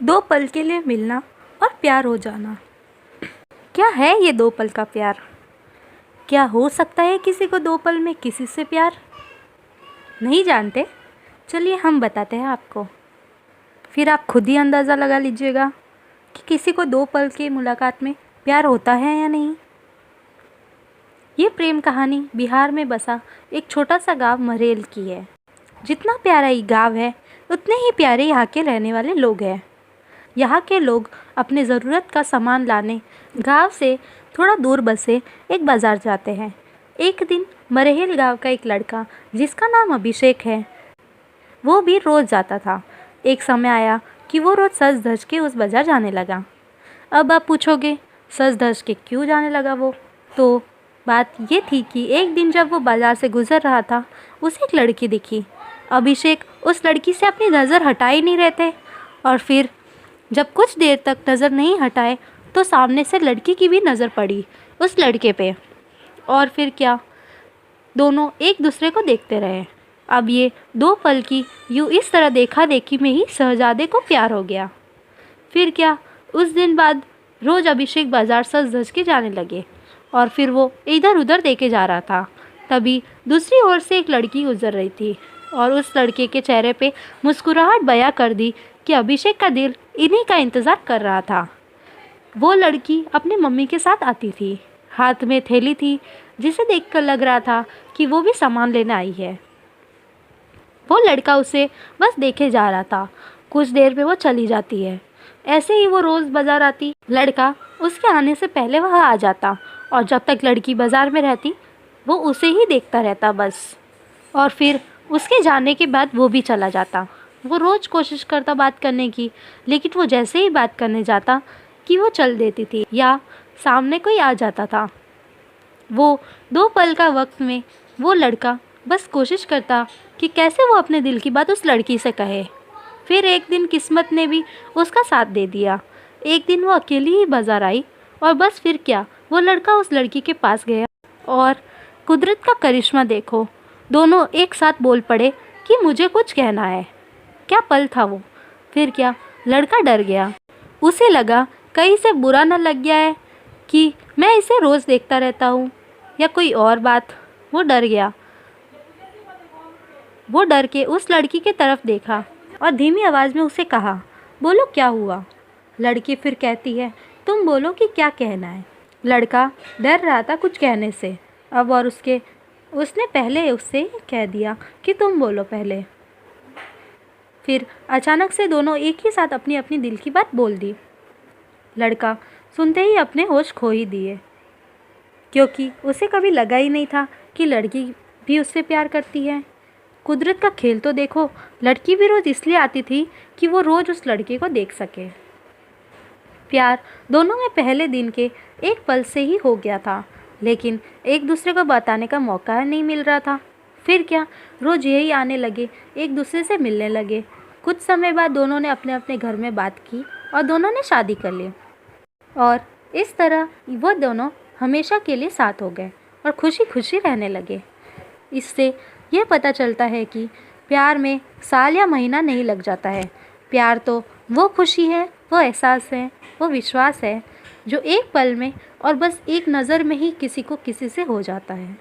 दो पल के लिए मिलना और प्यार हो जाना। क्या है ये दो पल का प्यार? क्या हो सकता है किसी को दो पल में किसी से प्यार? नहीं जानते? चलिए हम बताते हैं आपको, फिर आप खुद ही अंदाज़ा लगा लीजिएगा कि किसी को दो पल की मुलाकात में प्यार होता है या नहीं। ये प्रेम कहानी बिहार में बसा एक छोटा सा गांव मरेल की है। जितना प्यारा ये गांव है उतने ही प्यारे यहाँ के रहने वाले लोग हैं। यहाँ के लोग अपने ज़रूरत का सामान लाने गांव से थोड़ा दूर बसे एक बाज़ार जाते हैं। एक दिन मरेल गांव का एक लड़का जिसका नाम अभिषेक है, वो भी रोज़ जाता था। एक समय आया कि वो रोज़ सज धज के उस बाज़ार जाने लगा। अब आप पूछोगे सज धज के क्यों जाने लगा वो? तो बात ये थी कि एक दिन जब वो बाज़ार से गुज़र रहा था, उसे एक लड़की दिखी। अभिषेक उस लड़की से अपनी नज़र हटा ही नहीं रहे थे, और फिर जब कुछ देर तक नज़र नहीं हटाए तो सामने से लड़की की भी नज़र पड़ी उस लड़के पे। और फिर क्या, दोनों एक दूसरे को देखते रहे। अब ये दो पल की यूँ इस तरह देखा देखी में ही शहजादे को प्यार हो गया। फिर क्या, उस दिन बाद रोज़ अभिषेक बाज़ार सज धज के जाने लगे, और फिर वो इधर उधर देखे जा रहा था। तभी दूसरी ओर से एक लड़की गुजर रही थी, और उस लड़के के चेहरे पे मुस्कुराहट बयां कर दी कि अभिषेक का दिल इन्हीं का इंतज़ार कर रहा था। वो लड़की अपनी मम्मी के साथ आती थी, हाथ में थैली थी जिसे देखकर लग रहा था कि वो भी सामान लेने आई है। वो लड़का उसे बस देखे जा रहा था। कुछ देर पे वो चली जाती है। ऐसे ही वो रोज़ बाज़ार आती, लड़का उसके आने से पहले वह आ जाता, और जब तक लड़की बाज़ार में रहती वो उसे ही देखता रहता बस। और फिर उसके जाने के बाद वो भी चला जाता। वो रोज़ कोशिश करता बात करने की, लेकिन वो जैसे ही बात करने जाता कि वो चल देती थी या सामने कोई आ जाता था। वो दो पल का वक्त में वो लड़का बस कोशिश करता कि कैसे वो अपने दिल की बात उस लड़की से कहे। फिर एक दिन किस्मत ने भी उसका साथ दे दिया। एक दिन वो अकेली ही बाज़ार आई, और बस फिर क्या, वो लड़का उस लड़की के पास गया, और कुदरत का करिश्मा देखो, दोनों एक साथ बोल पड़े कि मुझे कुछ कहना है। क्या पल था वो! फिर क्या, लड़का डर गया। उसे लगा कहीं से बुरा न लग गया है कि मैं इसे रोज़ देखता रहता हूँ, या कोई और बात। वो डर गया। वो डर के उस लड़की के तरफ देखा और धीमी आवाज़ में उसे कहा, बोलो क्या हुआ? लड़की फिर कहती है, तुम बोलो कि क्या कहना है। लड़का डर रहा था कुछ कहने से अब, और उसने पहले उससे कह दिया कि तुम बोलो पहले। फिर अचानक से दोनों एक ही साथ अपनी अपनी दिल की बात बोल दी। लड़का सुनते ही अपने होश खो ही दिए, क्योंकि उसे कभी लगा ही नहीं था कि लड़की भी उससे प्यार करती है। कुदरत का खेल तो देखो, लड़की भी रोज़ इसलिए आती थी कि वो रोज़ उस लड़के को देख सके। प्यार दोनों में पहले दिन के एक पल से ही हो गया था, लेकिन एक दूसरे को बताने का मौका नहीं मिल रहा था। फिर क्या, रोज़ यही आने लगे, एक दूसरे से मिलने लगे। कुछ समय बाद दोनों ने अपने अपने घर में बात की और दोनों ने शादी कर ली, और इस तरह वो दोनों हमेशा के लिए साथ हो गए और खुशी खुशी रहने लगे। इससे यह पता चलता है कि प्यार में साल या महीना नहीं लग जाता है। प्यार तो वो खुशी है, वो एहसास है, वो विश्वास है जो एक पल में और बस एक नज़र में ही किसी को किसी से हो जाता है।